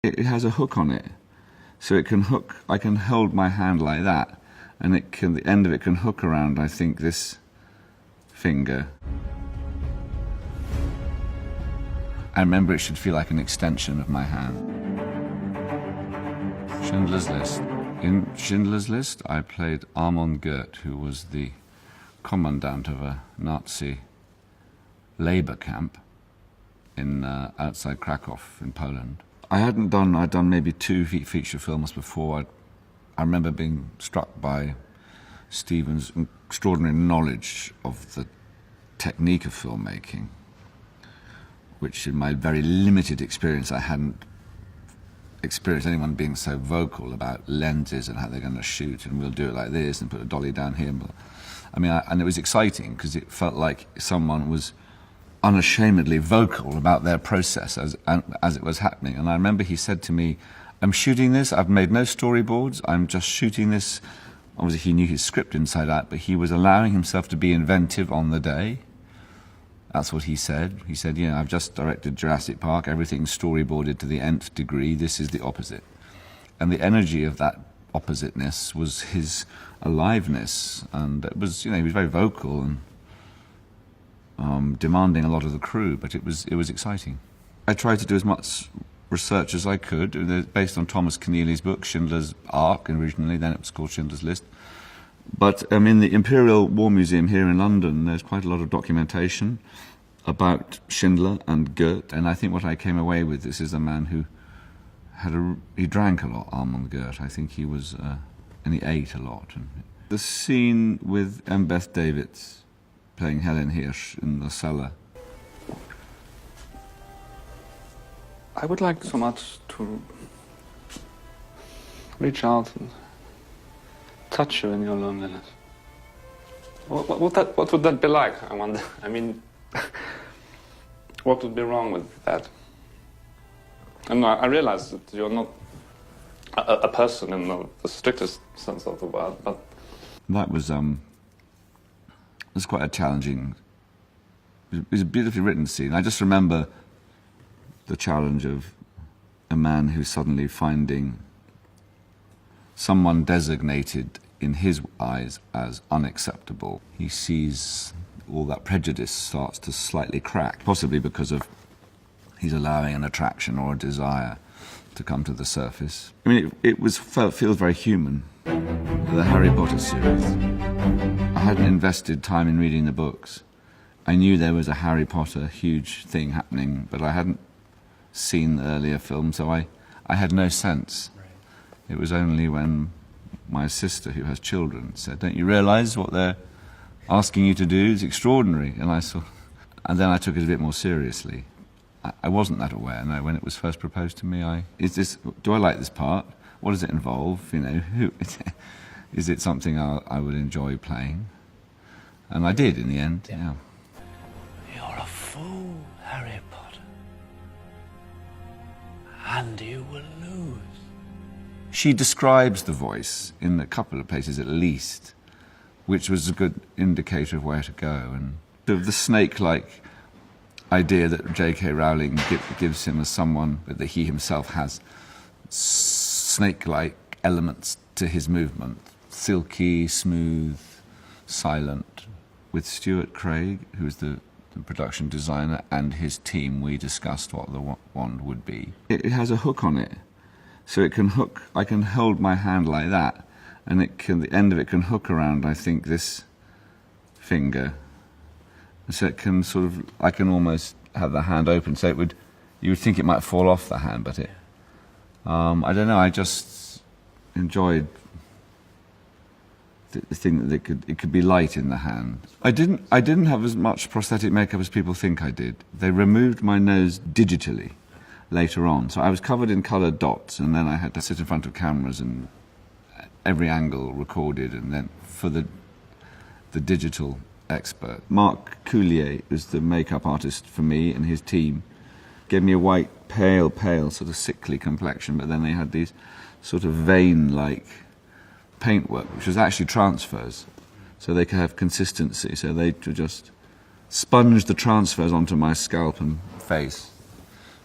It has a hook on it, so it can hook. I can hold my hand like that, and the end of it can hook around, I think, this finger. I remember it should feel like an extension of my hand. Schindler's List. In Schindler's List, I played Armand Goeth, who was the commandant of a Nazi labor camp in outside Krakow in Poland. I'd done maybe 2 feature films before. I remember being struck by Stephen's extraordinary knowledge of the technique of filmmaking, which in my very limited experience I hadn't experienced anyone being so vocal about lenses and how they're going to shoot, and we'll do it like this and put a dolly down here. I mean, and it was exciting because it felt like someone was unashamedly vocal about their process as it was happening. And I remember he said to me, "I'm shooting this, I've made no storyboards, I'm just shooting this." Obviously he knew his script inside out, but he was allowing himself to be inventive on the day. That's what he said. He said, "You know, I've just directed Jurassic Park, everything's storyboarded to the nth degree, this is the opposite." And the energy of that oppositeness was his aliveness, and it was, you know, he was very vocal and demanding a lot of the crew, but it was exciting. I tried to do as much research as I could, based on Thomas Keneally's book, Schindler's Ark, originally, then it was called Schindler's List. But in the Imperial War Museum here in London, there's quite a lot of documentation about Schindler and Goeth, and I think what I came away with, this is a man who he drank a lot, Armand Goeth. I think he was, and he ate a lot. And the scene with Beth Davids playing Helen Hirsch in the cellar. I would like so much to reach out and touch you in your loneliness. What would that be like, I wonder? I mean, what would be wrong with that? And I realize that you're not a person in the strictest sense of the word, but... That was quite a challenging... It was a beautifully written scene. I just remember the challenge of a man who's suddenly finding someone designated in his eyes as unacceptable. He sees all that prejudice starts to slightly crack, possibly because of he's allowing an attraction or a desire to come to the surface. I mean, it feels very human. The Harry Potter series. I hadn't invested time in reading the books. I knew there was a Harry Potter huge thing happening, but I hadn't seen the earlier films, so I had no sense. It was only when my sister, who has children, said, "Don't you realise what they're asking you to do is extraordinary?" And then I took it a bit more seriously. I wasn't that aware. No, when it was first proposed to me, do I like this part? What does it involve? You know, is it something I would enjoy playing? And I did in the end. Yeah. You're a fool, Harry Potter, and you will lose. She describes the voice in a couple of places at least, which was a good indicator of where to go. And the snake-like idea that J.K. Rowling gives him as someone that he himself has snake-like elements to his movement, silky, smooth, silent. With Stuart Craig, who's the production designer, and his team, we discussed what the wand would be. It has a hook on it, so it can hook. I can hold my hand like that, and the end of it can hook around, I think, this finger. So it can sort of, I can almost have the hand open, so you would think it might fall off the hand, but I don't know, I just enjoyed the thing that it could be light in the hand. I didn't have as much prosthetic makeup as people think I did. They removed my nose digitally later on, so I was covered in coloured dots, and then I had to sit in front of cameras and every angle recorded, and then for the digital expert. Marc Coulier was the makeup artist for me, and his team gave me a white, pale, sort of sickly complexion, but then they had these sort of vein-like paintwork, which was actually transfers, so they could have consistency. So they just sponged the transfers onto my scalp and face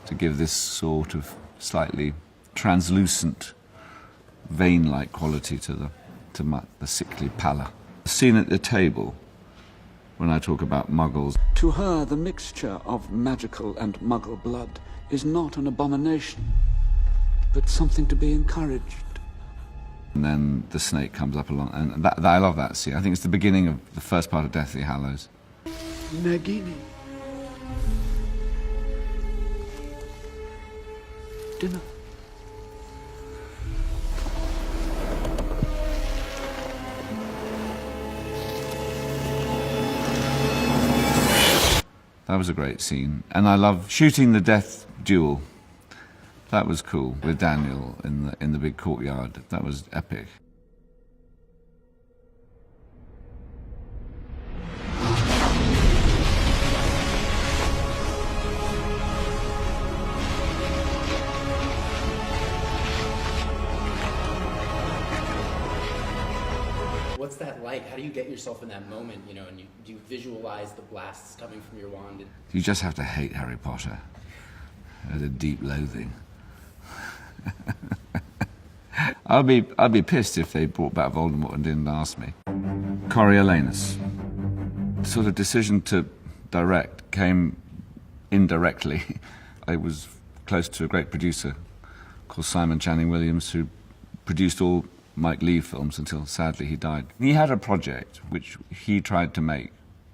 to give this sort of slightly translucent, vein-like quality to the sickly pallor. The scene at the table, when I talk about muggles. To her, the mixture of magical and muggle blood is not an abomination, but something to be encouraged. And then the snake comes up along, and I love that scene. I think it's the beginning of the first part of Deathly Hallows. Nagini. Dinner. That was a great scene. And I love shooting the death duel. That was cool, with Daniel in the big courtyard. That was epic. What's that like? How do you get yourself in that moment, you know, and do you visualize the blasts coming from your wand? You just have to hate Harry Potter. There's a deep loathing. I'd be pissed if they brought back Voldemort and didn't ask me. Coriolanus. The sort of decision to direct came indirectly. I was close to a great producer called Simon Channing Williams, who produced all Mike Leigh films until sadly he died. He had a project which he tried to make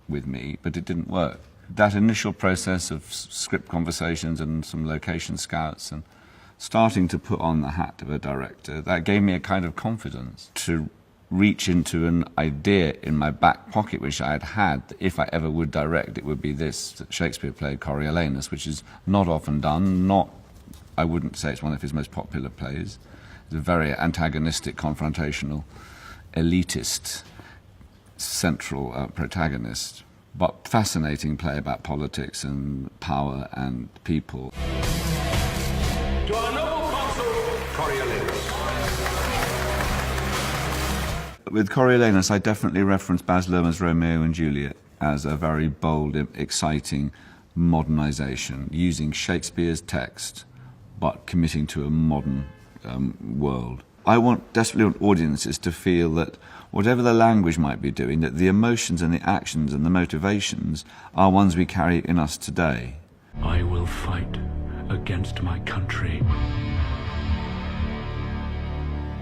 with me, but it didn't work. That initial process of script conversations and some location scouts and starting to put on the hat of a director, that gave me a kind of confidence to reach into an idea in my back pocket which I had had, that if I ever would direct, it would be this, that Shakespeare played Coriolanus, which is not often done, I wouldn't say it's one of his most popular plays. It's a very antagonistic, confrontational, elitist, central protagonist, but fascinating play about politics and power and people. To our noble consul, Coriolanus. With Coriolanus, I definitely reference Baz Luhrmann's Romeo and Juliet as a very bold, exciting modernization, using Shakespeare's text, but committing to a modern world. I desperately want audiences to feel that whatever the language might be doing, that the emotions and the actions and the motivations are ones we carry in us today. I will fight against my country.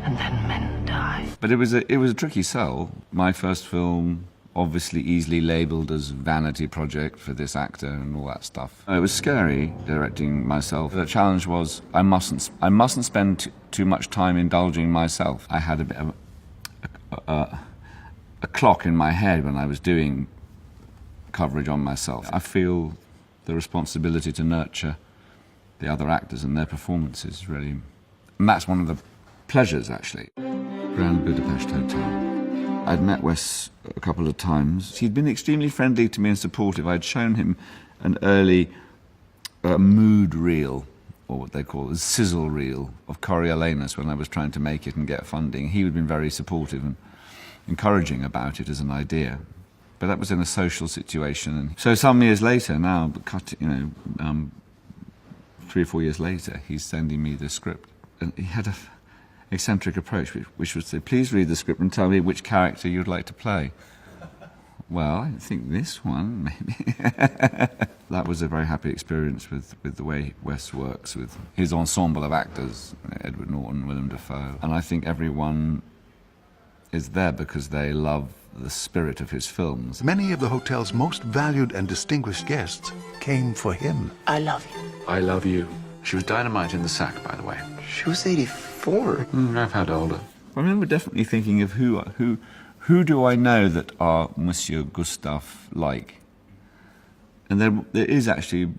And then men die. But it was a tricky sell. My first film, obviously easily labelled as vanity project for this actor and all that stuff. It was scary directing myself. The challenge was I mustn't spend too much time indulging myself. I had a bit of a clock in my head when I was doing coverage on myself. I feel the responsibility to nurture the other actors and their performances, really. And that's one of the pleasures, actually. Grand Budapest Hotel. I'd met Wes a couple of times. He'd been extremely friendly to me and supportive. I'd shown him an early mood reel, or what they call a sizzle reel, of Coriolanus when I was trying to make it and get funding. He had been very supportive and encouraging about it as an idea. But that was in a social situation. And so some years later, now, 3 or 4 years later, he's sending me the script. And he had an eccentric approach, which was to say, please read the script and tell me which character you'd like to play. Well, I think this one, maybe. That was a very happy experience with the way Wes works, with his ensemble of actors, Edward Norton, Willem Dafoe. And I think everyone is there because they love the spirit of his films. Many of the hotel's most valued and distinguished guests came for him. I love you. I love you. She was dynamite in the sack, by the way. She was 84. I've had older. I remember definitely thinking of who do I know that are Monsieur Gustave like? And there is actually,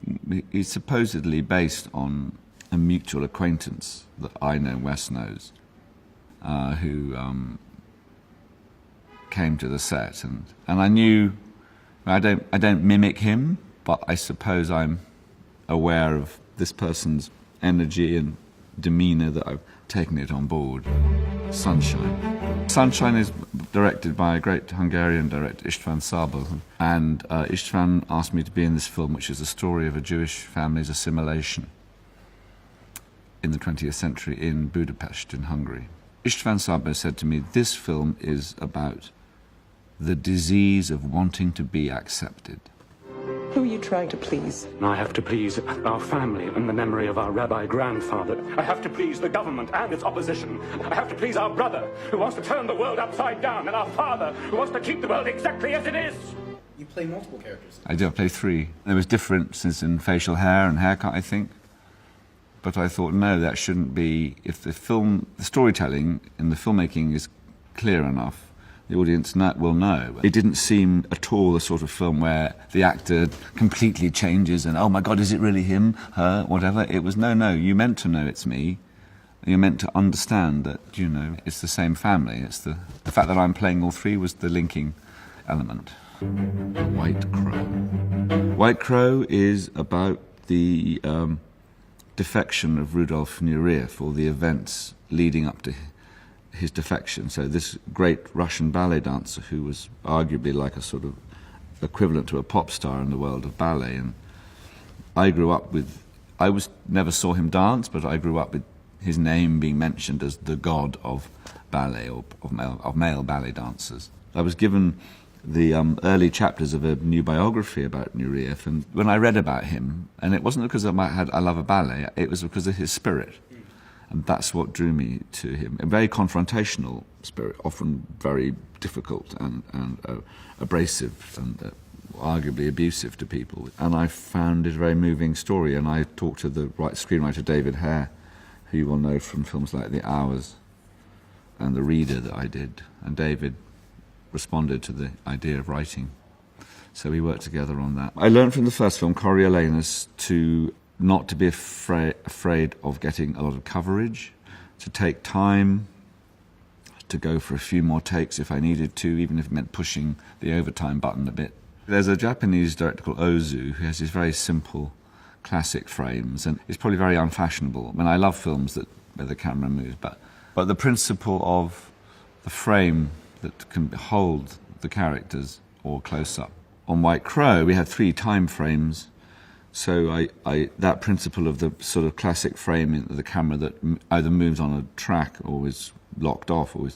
it's supposedly based on a mutual acquaintance that I know Wes knows, who came to the set, and I knew I don't mimic him, but I suppose I'm aware of this person's energy and demeanour that I've taken it on board. Sunshine. Sunshine is directed by a great Hungarian director, István Szabó, and István asked me to be in this film, which is the story of a Jewish family's assimilation. in the 20th century in Budapest, in Hungary. István Szabó said to me, this film is about the disease of wanting to be accepted. Who are you trying to please? I have to please our family and the memory of our rabbi grandfather. I have to please the government and its opposition. I have to please our brother, who wants to turn the world upside down, and our father, who wants to keep the world exactly as it is. You play multiple characters. I do, I play three. There was differences in facial hair and haircut, I think. But I thought, no, that shouldn't be. If the storytelling and the filmmaking is clear enough, the audience will know. It didn't seem at all the sort of film where the actor completely changes and, oh my God, is it really him, her, whatever? It was, no, you meant to know it's me. You're meant to understand that, you know, it's the same family. It's the fact that I'm playing all three was the linking element. White Crow. White Crow is about the defection of Rudolf Nureyev, or the events leading up to his defection. So this great Russian ballet dancer, who was arguably like a sort of equivalent to a pop star in the world of ballet, and I grew up with, never saw him dance, but I grew up with his name being mentioned as the god of ballet, or of male ballet dancers. I was given the early chapters of a new biography about Nureyev, and when I read about him, and it wasn't because I love a ballet, it was because of his spirit. And that's what drew me to him. A very confrontational spirit, often very difficult and abrasive and arguably abusive to people. And I found it a very moving story. And I talked to the screenwriter David Hare, who you will know from films like The Hours and The Reader that I did. And David responded to the idea of writing. So we worked together on that. I learned from the first film, Coriolanus, to not to be afraid of getting a lot of coverage, to take time, to go for a few more takes if I needed to, even if it meant pushing the overtime button a bit. There's a Japanese director called Ozu who has these very simple classic frames, and it's probably very unfashionable. I mean, I love films where the camera moves, but the principle of the frame that can hold the characters or close-up. On White Crow, we had 3 time frames. So that principle of the sort of classic frame of the camera that either moves on a track or is locked off or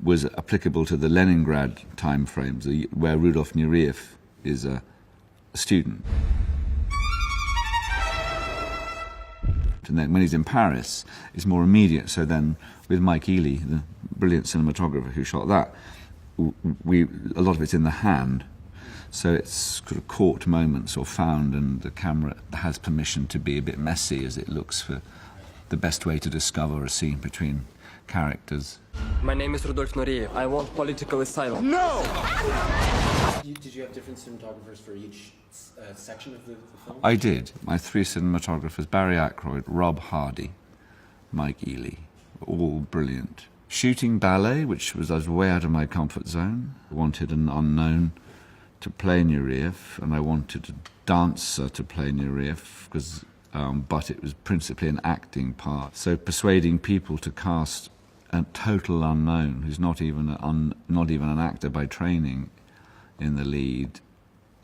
was applicable to the Leningrad time frames, where Rudolf Nureyev is a student. And then when he's in Paris, it's more immediate. So then with Mike Ely, the brilliant cinematographer who shot that, a lot of it's in the hand. So it's sort of caught moments or found, and the camera has permission to be a bit messy as it looks for the best way to discover a scene between characters. My name is Rudolf Nureyev. I want political asylum. No! Did you have different cinematographers for each section of the film? I did. My 3 cinematographers, Barry Ackroyd, Rob Hardy, Mike Ely, all brilliant. Shooting ballet, which I was way out of my comfort zone. I wanted an unknown to play Nureyev, and I wanted a dancer to play Nureyev, but it was principally an acting part. So persuading people to cast a total unknown, who's not even an actor by training, in the lead,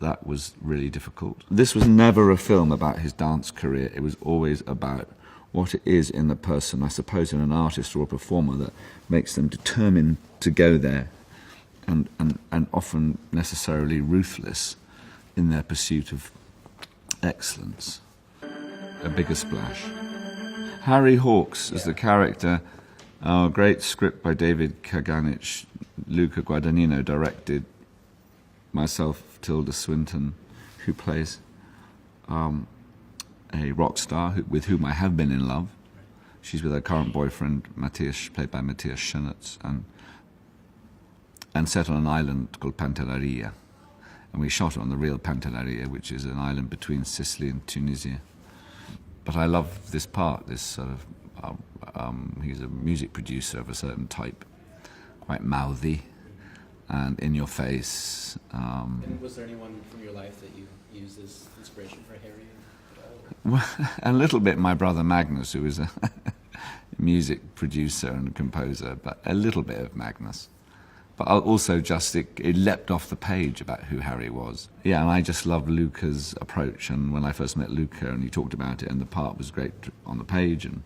that was really difficult. This was never a film about his dance career. It was always about what it is in the person, I suppose in an artist or a performer, that makes them determined to go there, and often necessarily ruthless in their pursuit of excellence. A bigger splash. Harry Hawks as the character, a great script by David Kaganich, Luca Guadagnino directed, myself, Tilda Swinton, who plays a rock star with whom I have been in love. She's with her current boyfriend, Matthias, played by Matthias Schoenertz, and set on an island called Pantelleria. And we shot it on the real Pantelleria, which is an island between Sicily and Tunisia. But I love this part, this sort of, he's a music producer of a certain type, quite mouthy and in your face. And was there anyone from your life that you used as inspiration for Harry at all? Well, a little bit my brother Magnus, who is a music producer and composer, but a little bit of Magnus. But also just, it leapt off the page about who Harry was. Yeah, and I just loved Luca's approach, and when I first met Luca and he talked about it, and the part was great on the page, and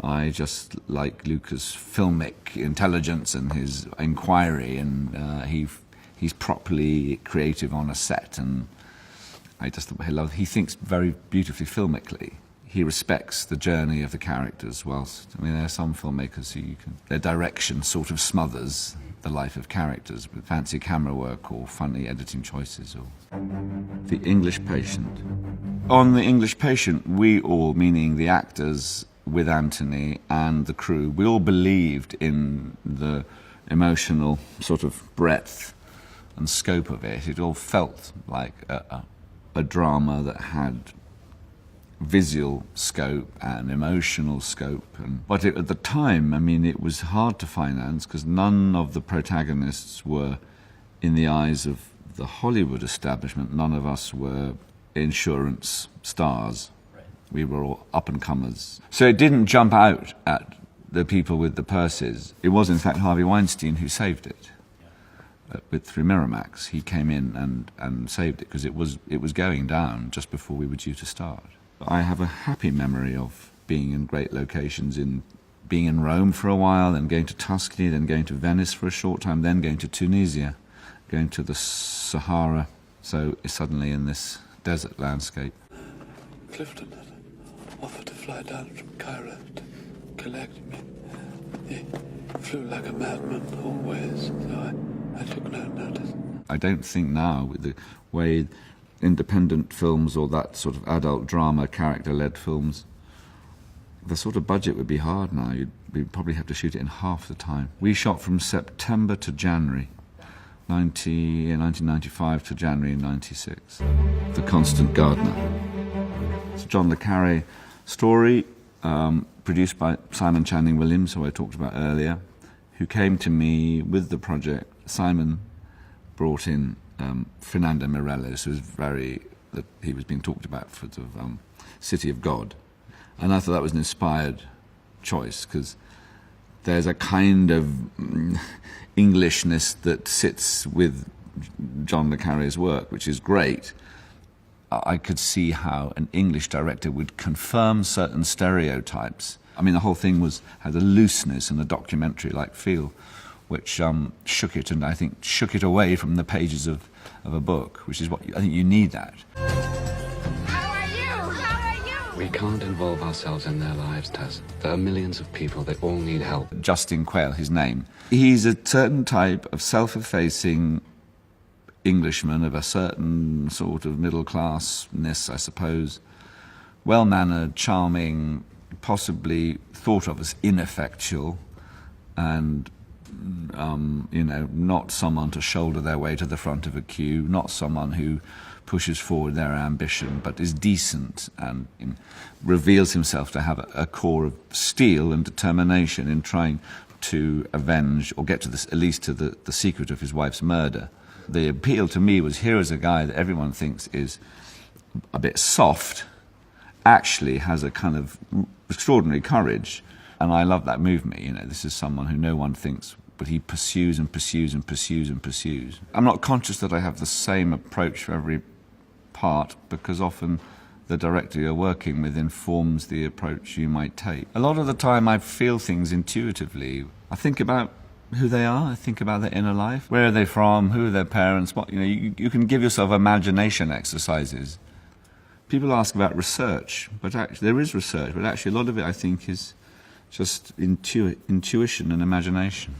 I just like Luca's filmic intelligence and his inquiry, and he's properly creative on a set, and I just he thinks very beautifully filmically. He respects the journey of the characters, whilst, I mean, there are some filmmakers who their direction sort of smothers the life of characters with fancy camera work or funny editing choices. Or The English Patient. On The English Patient, we all, meaning the actors with Anthony and the crew, we all believed in the emotional sort of breadth and scope of it. It all felt like a drama that had visual scope and emotional scope. But at the time, I mean, it was hard to finance because none of the protagonists were, in the eyes of the Hollywood establishment, none of us were insurance stars. Right. We were all up-and-comers. So it didn't jump out at the people with the purses. It was, in fact, Harvey Weinstein who saved it. Through Miramax, he came in and saved it because it was going down just before we were due to start. I have a happy memory of being in great locations, being in Rome for a while, then going to Tuscany, then going to Venice for a short time, then going to Tunisia, going to the Sahara, so suddenly in this desert landscape. Clifton had offered to fly down from Cairo to collect me. He flew like a madman always, so I took no notice. I don't think now, with the way independent films or that sort of adult drama, character-led films, the sort of budget would be hard now. We'd probably have to shoot it in half the time. We shot from September to January, 1995 to January 96. The Constant Gardener. It's a John le Carré story, produced by Simon Channing Williams, who I talked about earlier, who came to me with the project. Simon brought in Fernando Meirelles, he was being talked about for the City of God. And I thought that was an inspired choice, because there's a kind of Englishness that sits with John le Carré's work, which is great. I could see how an English director would confirm certain stereotypes. I mean, the whole thing had a looseness and a documentary-like feel, which shook it, and I think shook it away from the pages of a book, which is what I think you need that. How are you? How are you? We can't involve ourselves in their lives, Tess. There are millions of people, they all need help. Justin Quayle, his name. He's a certain type of self-effacing Englishman of a certain sort of middle-classness, I suppose. Well-mannered, charming, possibly thought of as ineffectual, and not someone to shoulder their way to the front of a queue, not someone who pushes forward their ambition, but is decent and reveals himself to have a core of steel and determination in trying to avenge or get to this, at least to the secret of his wife's murder. The appeal to me was, here is a guy that everyone thinks is a bit soft, actually has a kind of extraordinary courage, and I love that movement. This is someone who no one thinks, but he pursues and pursues and pursues and pursues. I'm not conscious that I have the same approach for every part, because often the director you're working with informs the approach you might take. A lot of the time I feel things intuitively. I think about who they are, I think about their inner life. Where are they from? Who are their parents? What, you can give yourself imagination exercises. People ask about research, but actually there is research, but actually a lot of it I think is just intuition and imagination.